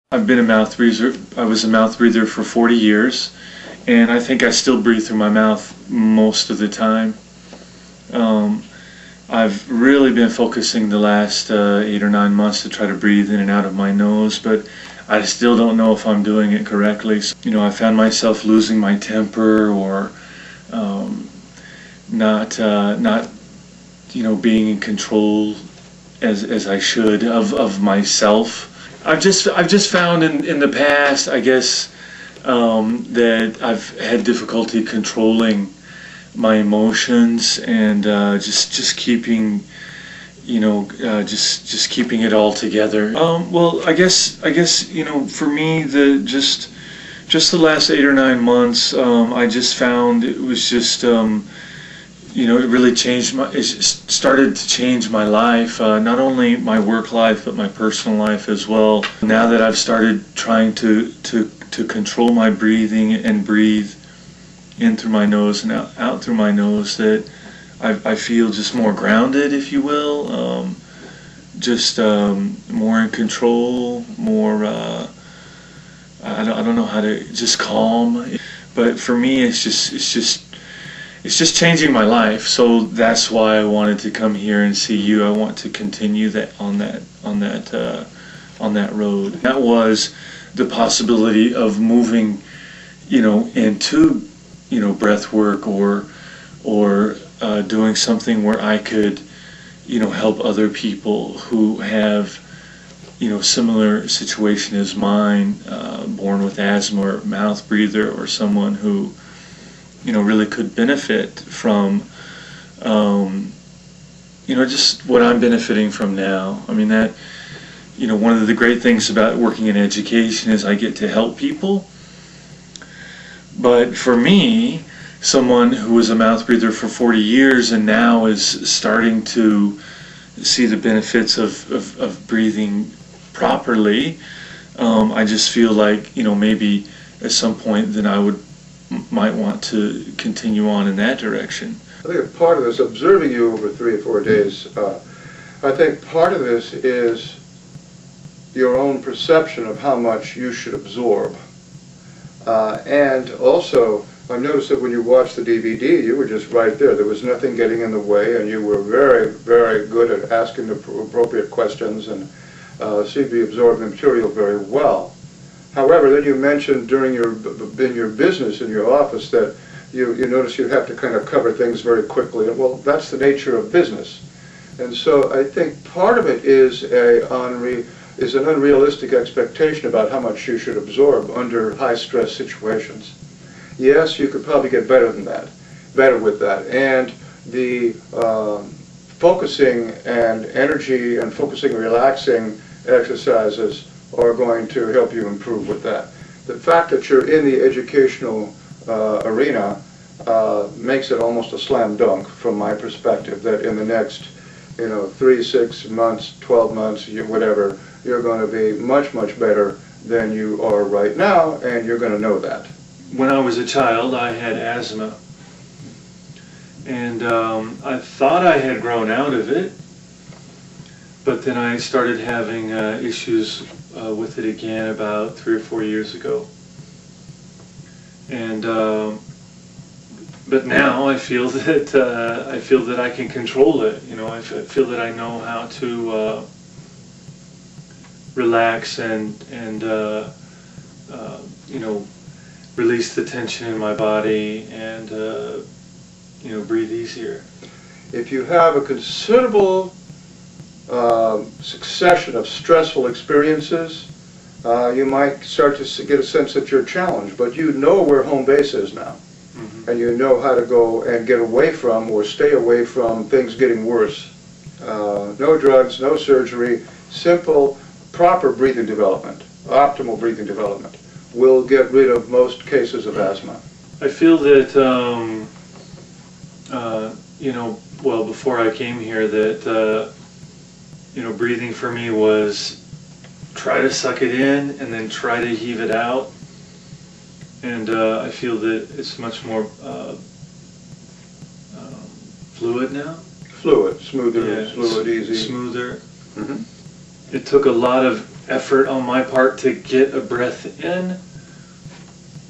I've been a mouth breather. I was a mouth breather for 40 years, and I think I still breathe through my mouth most of the time. I've really been focusing the last 8 or 9 months to try to breathe in and out of my nose, but I still don't know if I'm doing it correctly. So, I found myself losing my temper or not being in control as I should of myself. I've just found in the past, I guess, that I've had difficulty controlling my emotions and just keeping, just keeping it all together. Well, I guess for me, just the last 8 or 9 months, I just found it was just it really changed it started to change my life, not only my work life but my personal life as well. Now that I've started trying to control my breathing and breathe in through my nose and out through my nose, that I feel just more grounded, if you will, just more in control, more I don't know how to, just calm. But for me, it's just changing my life. So that's why I wanted to come here and see you. I want to continue that on that road. That was the possibility of moving, into breath work or doing something where I could help other people who have similar situation as mine, born with asthma or mouth breather, or someone who really could benefit from just what I'm benefiting from now. I mean, that one of the great things about working in education is I get to help people. But for me, someone who was a mouth breather for 40 years and now is starting to see the benefits of breathing properly, I just feel like maybe at some point then I might want to continue on in that direction. I think part of this, observing you over 3 or 4 days, I think part of this is your own perception of how much you should absorb. And also, I noticed that when you watched the DVD, you were just right there. There was nothing getting in the way, and you were very, very good at asking the appropriate questions and seemed to be absorbing the material very well. However, then you mentioned in your business, in your office, that you notice you have to kind of cover things very quickly. And well, that's the nature of business. And so I think part of it is an unrealistic expectation about how much you should absorb under high-stress situations. Yes, you could probably get better with that. And the focusing and energy and focusing and relaxing exercises are going to help you improve with that. The fact that you're in the educational arena makes it almost a slam dunk from my perspective, that in the next 3, 6 months, 12 months, whatever, you're going to be much, much better than you are right now, and you're going to know that. When I was a child, I had asthma, and I thought I had grown out of it, but then I started having issues with it again about 3 or 4 years ago. And but now I feel that I can control it. I feel that I know how to relax and release the tension in my body and breathe easier. If you have a considerable succession of stressful experiences, you might start to get a sense that you're challenged, but you know where home base is now. Mm-hmm. And you know how to go and get away from or stay away from things getting worse. No drugs, no surgery, simple, proper breathing development, optimal breathing development will get rid of most cases of asthma. I feel that, well, before I came here, that breathing for me was try to suck it in and then try to heave it out. And I feel that it's much more fluid now. Fluid, smoother, yeah, fluid, easy. Smoother. Mm-hmm. It took a lot of effort on my part to get a breath in.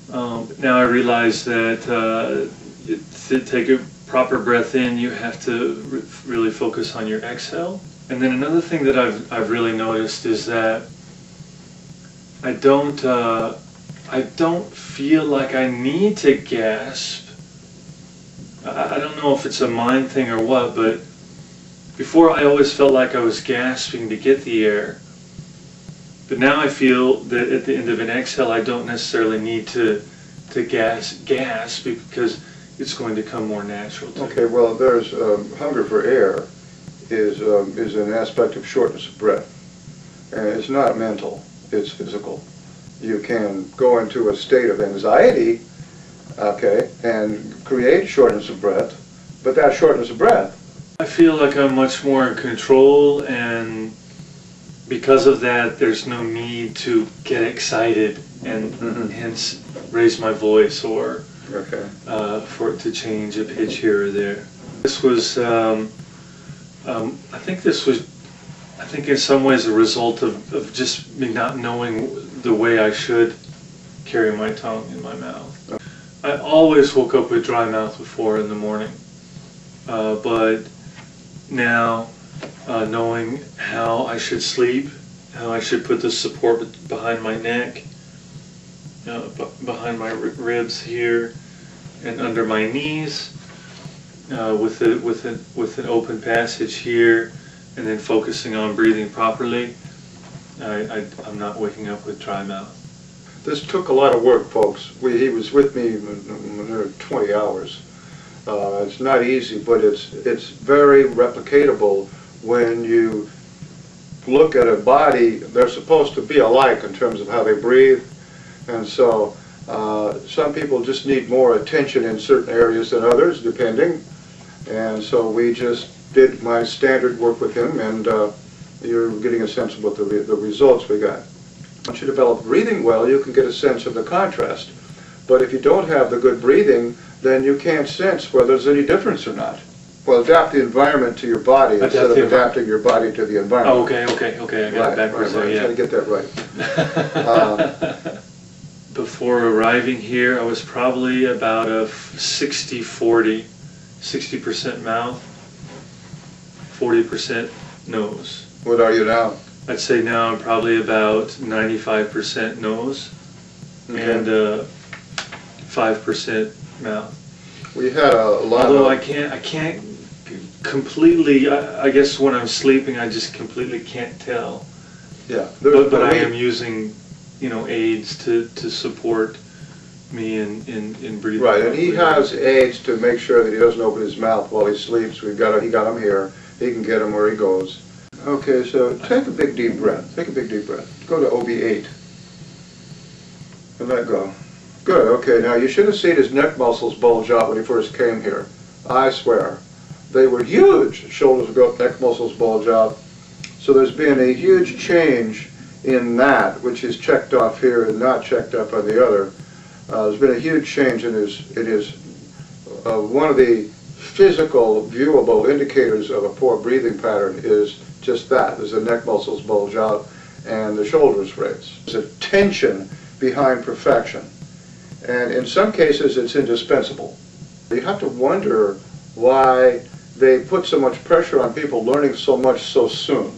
Now I realize that to take a proper breath in, you have to really focus on your exhale. And then another thing that I've really noticed is that I don't feel like I need to gasp. I don't know if it's a mind thing or what, but before I always felt like I was gasping to get the air. But now I feel that at the end of an exhale, I don't necessarily need to gasp because it's going to come more natural to me. Okay, well, there's hunger for air is an aspect of shortness of breath. And it's not mental, it's physical. You can go into a state of anxiety, okay, and create shortness of breath, but that shortness of breath, I feel like I'm much more in control, and because of that, there's no need to get excited and hence raise my voice or for it to change a pitch here or there. This was, I think in some ways a result of just me not knowing the way I should carry my tongue in my mouth. I always woke up with dry mouth before in the morning, but now knowing how I should sleep, how I should put the support behind my neck, behind my ribs here, and under my knees, with an open passage here, and then focusing on breathing properly, I'm not waking up with dry mouth. this took a lot of work, folks. He was with me near 20 hours. It's not easy, but it's very replicatable when you look at a body. They're supposed to be alike in terms of how they breathe, and so some people just need more attention in certain areas than others, depending. And so we just did my standard work with him, and you're getting a sense of what the results we got. Once you develop breathing well, you can get a sense of the contrast. But if you don't have the good breathing, then you can't sense whether there's any difference or not. Well, adapt the environment to your body instead of adapting your body to the environment. Oh, okay, I got it backwards there, yeah. Try to get that right. Before arriving here, I was probably about a 60-40, 60% mouth, 40% nose. What are you now? I'd say now I'm probably about 95% nose and 5% mouth. We had a lot Although of... I can't completely, I guess when I'm sleeping I just completely can't tell. Yeah. But I am using, aids to support me in breathing. Right, and he has aids to make sure that he doesn't open his mouth while he sleeps. He got him here. He can get him where he goes. Okay, so take a big deep breath. Take a big deep breath. Go to OB8. And let go. Good, okay, now you should have seen his neck muscles bulge out when he first came here. I swear. They were huge. Shoulders go up, neck muscles bulge out. So there's been a huge change in that, which is checked off here and not checked up on the other. There's been a huge change in his one of the physical, viewable indicators of a poor breathing pattern is just that. There's the neck muscles bulge out and the shoulders raise. There's a tension behind perfection. And in some cases it's indispensable. You have to wonder why they put so much pressure on people learning so much so soon.